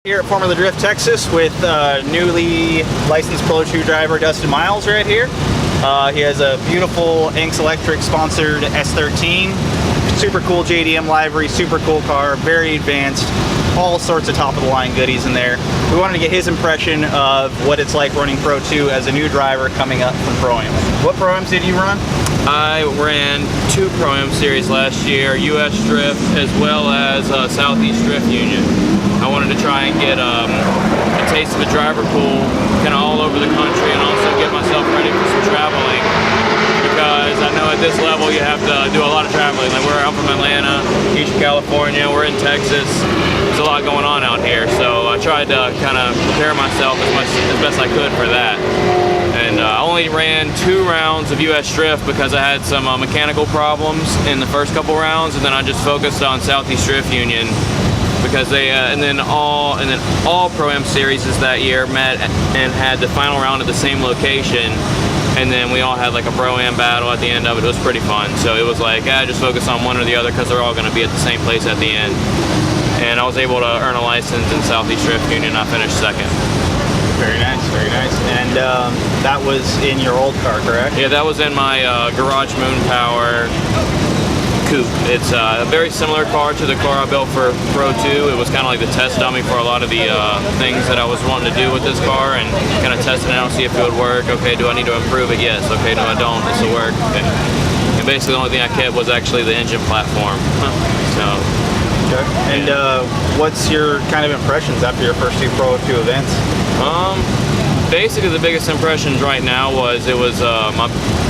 Here at Formula Drift, Texas with newly licensed Pro 2 driver Dustin Miles right here. He has a beautiful Inks Electric sponsored S13. Super cool JDM livery, super cool car, very advanced, all sorts of top of the line goodies in there. We wanted to get his impression of what it's like running Pro 2 as a new driver coming up from Pro-Ams. What Pro-Ams did you run? I ran 2 Pro-Am series last year, US Drift as well as Southeast Drift Union. I wanted to try and get a taste of a driver pool kind of all over the country and also get myself ready for some traveling, because I know at this level you have to do a lot of traveling. Like I'm from Atlanta, East California, we're in Texas. There's a lot going on out here, so I tried to kind of prepare myself as best I could for that. And I only ran 2 rounds of US Drift because I had some mechanical problems in the first couple rounds, and then I just focused on Southeast Drift Union because they and then all Pro-Am series that year met and had the final round at the same location, and then we all had like a Pro-Am battle at the end of it. It was pretty fun. So it was like, just focus on one or the other because they're all going to be at the same place at the end. And I was able to earn a license in Southeast Drift Union. I finished 2nd. Very nice, very nice. And that was in your old car, correct? Yeah, that was in my Garage Moon Power coupe. It's a very similar car to the car I built for Pro 2. It was kind of like the test dummy for a lot of the things that I was wanting to do with this car, and kind of testing it out, see if it would work. Okay, do I need to improve it? Yes. Okay, no I don't. This will work. Okay. And basically the only thing I kept was actually the engine platform. So. Okay. And what's your kind of impressions after your first 2 Pro 2 events? Basically the biggest impressions right now was it was my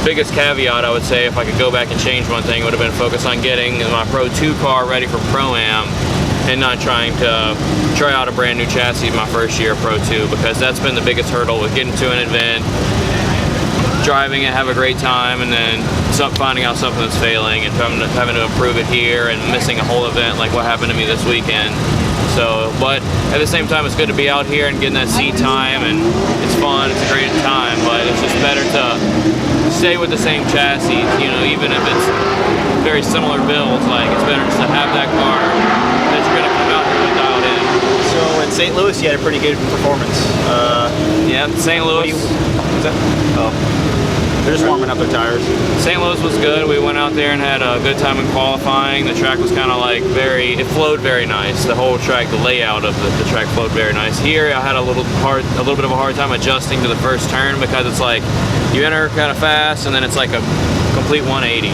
biggest caveat, I would say, if I could go back and change one thing, would have been focused on getting my Pro 2 car ready for Pro-Am and not trying to try out a brand new chassis my first year of Pro 2, because that's been the biggest hurdle with getting to an event, driving it, have a great time, and then finding out something that's failing and having to improve it here and missing a whole event like what happened to me this weekend. So, but at the same time, it's good to be out here and getting that seat time, and it's fun, it's a great time, but it's just better to stay with the same chassis, you know, even if it's very similar builds. Like, it's better just to have that car that you're going to come out here and dialed in. So in St. Louis, you had a pretty good performance. Yeah, St. Louis. They're just warming up their tires. St. Louis was good. We went out there and had a good time in qualifying. The track was kind of like it flowed very nice. The whole track, the layout of the track flowed very nice. Here, I had a little bit of a hard time adjusting to the first turn, because it's like you enter kind of fast and then it's like a complete 180,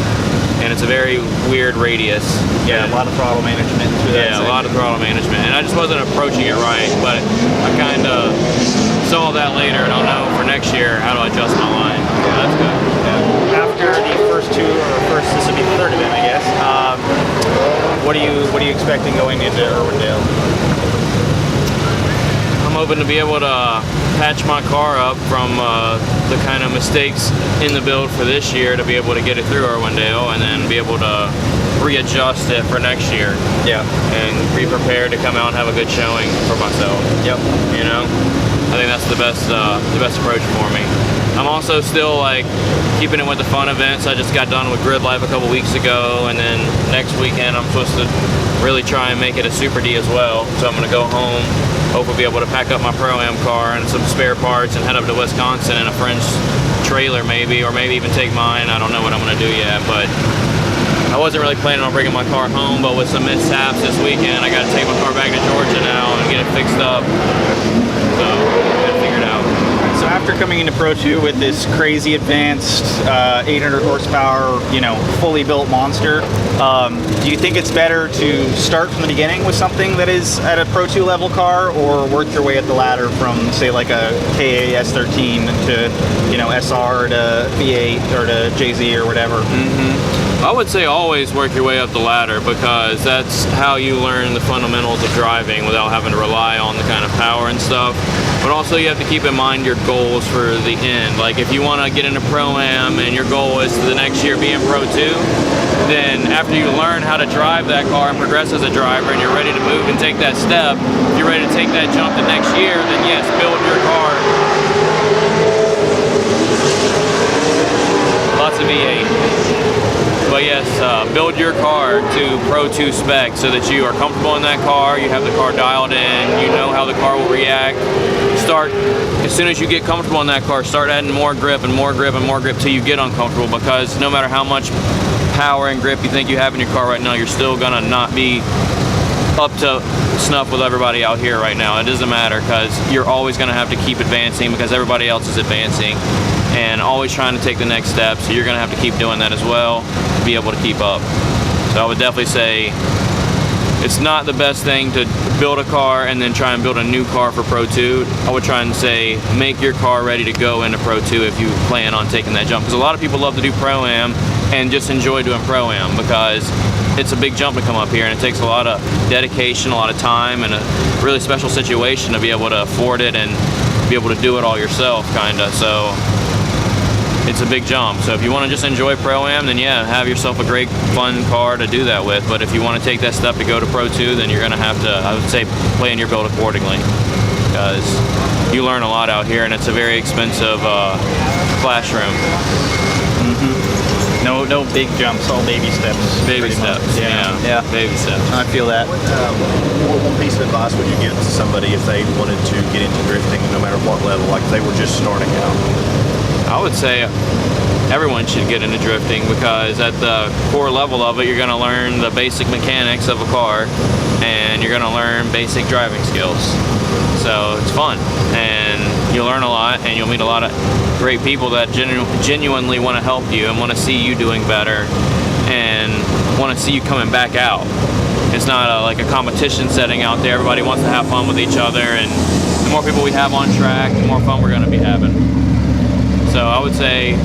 and it's a very weird radius. Yeah, a lot of throttle management through that. Yeah, a lot of throttle management, and I just wasn't approaching it right. But I kind of saw that later, and I'll know for next year how to adjust my line. Yeah, that's good. Yeah. After the first 2, or this will be the 3rd event, I guess. What are you expecting going into Irwindale? I'm hoping to be able to patch my car up from the kind of mistakes in the build for this year to be able to get it through Irwindale, and then be able to readjust it for next year. Yeah. And be prepared to come out and have a good showing for myself. Yep. You know, I think that's the best approach for me. I'm also still like keeping it with the fun events. I just got done with Grid Life a couple weeks ago, and then next weekend I'm supposed to really try and make it a Super D as well. So I'm going to go home, hopefully be able to pack up my Pro-Am car and some spare parts and head up to Wisconsin in a friend's trailer maybe, or maybe even take mine. I don't know what I'm going to do yet, but I wasn't really planning on bringing my car home, but with some mishaps this weekend, I got to take my car back to Georgia now and get it fixed up. So I got to figure it out. So after coming into Pro 2 with this crazy advanced 800 horsepower, you know, fully built monster, do you think it's better to start from the beginning with something that is at a Pro 2 level car, or work your way up the ladder from, say, like a KA S13 to, you know, SR to V8 or to JZ or whatever? I would say always work your way up the ladder, because that's how you learn the fundamentals of driving without having to rely on the kind of power and stuff. But also you have to keep in mind your goals for the end. Like if you want to get into Pro-Am and your goal is to the next year be in Pro 2, then after you learn how to drive that car and progress as a driver, and you're ready to move and take that step, if you're ready to take that jump the next year, then yes, build your car. Lots of V8. But yes, build your car to Pro 2 spec so that you are comfortable in that car, you have the car dialed in, you know how the car will react. Start, as soon as you get comfortable in that car, start adding more grip and more grip and more grip till you get uncomfortable, because no matter how much power and grip you think you have in your car right now, you're still gonna not be up to snuff with everybody out here right now. It doesn't matter, because you're always gonna have to keep advancing because everybody else is advancing and always trying to take the next step, so you're gonna have to keep doing that as well to be able to keep up. So I would definitely say it's not the best thing to build a car and then try and build a new car for Pro 2. I would try and say make your car ready to go into Pro 2 if you plan on taking that jump, because a lot of people love to do Pro-Am and just enjoy doing Pro-Am because it's a big jump to come up here, and it takes a lot of dedication, a lot of time, and a really special situation to be able to afford it and be able to do it all yourself, kinda. So it's a big jump. So if you want to just enjoy Pro-Am, then yeah, have yourself a great, fun car to do that with. But if you want to take that step to go to Pro 2, then you're going to have to, I would say, plan your build accordingly, because you learn a lot out here, and it's a very expensive classroom. No big jumps, all baby steps. Baby steps, yeah. Baby steps. I feel that. What piece of advice would you give to somebody if they wanted to get into drifting, no matter what level, like if they were just starting out? I would say everyone should get into drifting, because at the core level of it, you're going to learn the basic mechanics of a car, and you're going to learn basic driving skills. So it's fun, and you'll learn a lot, and you'll meet a lot of great people that genuinely want to help you and want to see you doing better and want to see you coming back out. It's not like a competition setting out there. Everybody wants to have fun with each other, and the more people we have on track, the more fun we're going to be having. So I would say,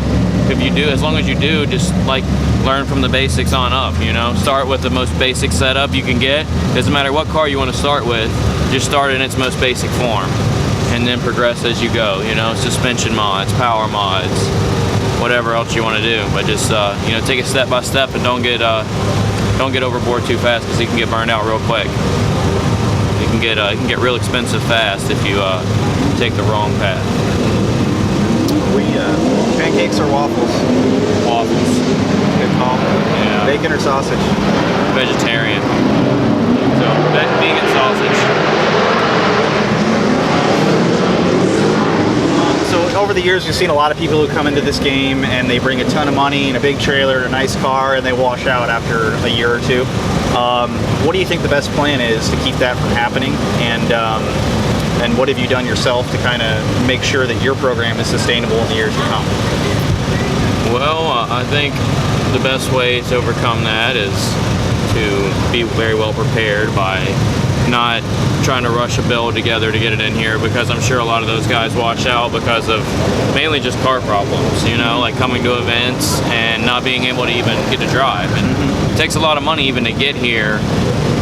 if you do, as long as you do, just like learn from the basics on up, you know? Start with the most basic setup you can get. Doesn't matter what car you want to start with, just start in its most basic form and then progress as you go, you know? Suspension mods, power mods, whatever else you want to do. But just, you know, take it step by step, and don't get overboard too fast, because you can get burned out real quick. It can get real expensive fast if you take the wrong path. Pancakes or waffles? Waffles. Good call. Yeah. Bacon or sausage? Vegetarian. So vegan sausage. So over the years, we've seen a lot of people who come into this game and they bring a ton of money and a big trailer, a nice car, and they wash out after a year or two. What do you think the best plan is to keep that from happening? And what have you done yourself to kind of make sure that your program is sustainable in the years to come? Well, I think the best way to overcome that is to be very well prepared by not trying to rush a build together to get it in here, because I'm sure a lot of those guys wash out because of mainly just car problems, you know, like coming to events and not being able to even get to drive. And it takes a lot of money even to get here,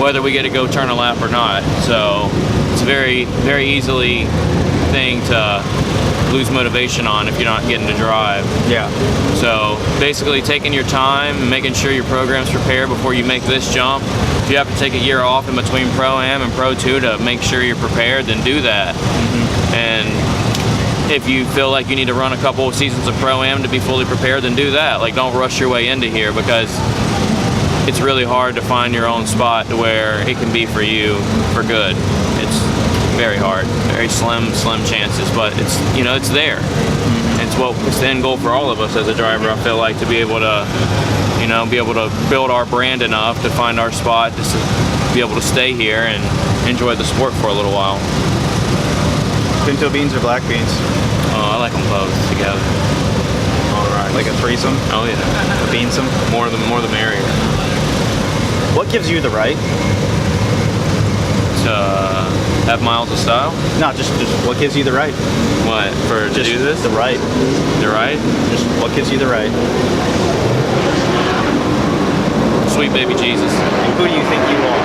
whether we get to go turn a lap or not. So it's a very, very easily thing to lose motivation on if you're not getting to drive. Yeah. So basically taking your time and making sure your program's prepared before you make this jump. If you have to take a year off in between Pro-Am and Pro 2 to make sure you're prepared, then do that. And if you feel like you need to run a couple of seasons of Pro-Am to be fully prepared, then do that. Like, don't rush your way into here, because it's really hard to find your own spot to where it can be for you for good. It's very hard, very slim chances, but it's, you know, it's there. It's the end goal for all of us as a driver, I feel like, to be able to, you know, be able to build our brand enough to find our spot, just to be able to stay here and enjoy the sport for a little while. Pinto beans or black beans? Oh, I like them both together. All right. Like a threesome? Oh yeah. A beansome? More the merrier. What gives you the right? To have miles of style? No, just what gives you the right? What, to Just do this? The right. The right? Just what gives you the right? Sweet baby Jesus. And who do you think you are?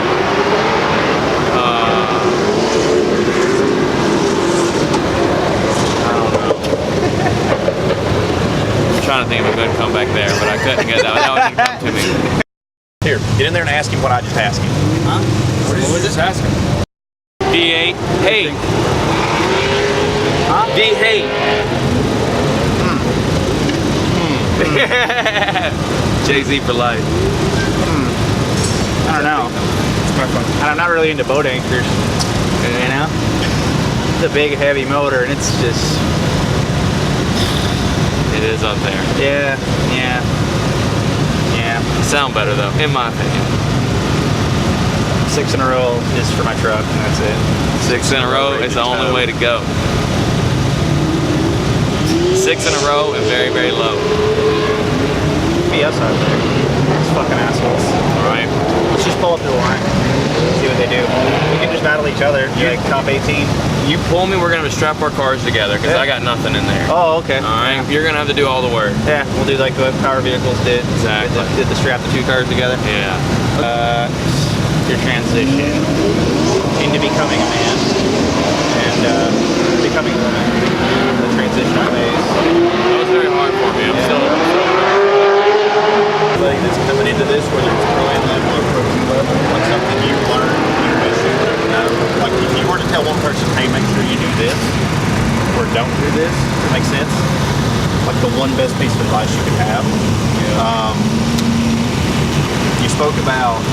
I don't know. I'm trying to think of a good comeback there, but I couldn't get that. That wouldn't come to me. Here, get in there and ask him what I just asked him. Huh? What was this asking? D8. Hey. Huh? D8. Jay-Z for life. I don't know. I'm not really into boat anchors. You know? It's a big, heavy motor, and it's just... It is up there. Yeah. Sound better though, in my opinion. 6 in a row is for my truck, and that's it. 6 in a row is the only way to go. 6 in a row and very, very low. Be us out there. These fucking assholes. Alright. Let's just pull up to the line. See what they do. We can just battle each other. Yeah, top 18. You pull me, we're gonna have to strap our cars together because I got nothing in there. Oh, okay. Alright, you're gonna have to do all the work. Yeah, we'll do like what Power Vehicles did. Exactly. Did the strap the 2 cars together. Yeah. Your transition into becoming a man and becoming a woman. The transitional phase. That was very hard for me. I'm still Anybody that's coming into this, whether it's pro A level or pro 2 level, like something you learn, you wish you would have known. Like if you were to tell one person, hey, make sure you do this or don't do this, makes sense. Like the one best piece of advice you could have. You spoke about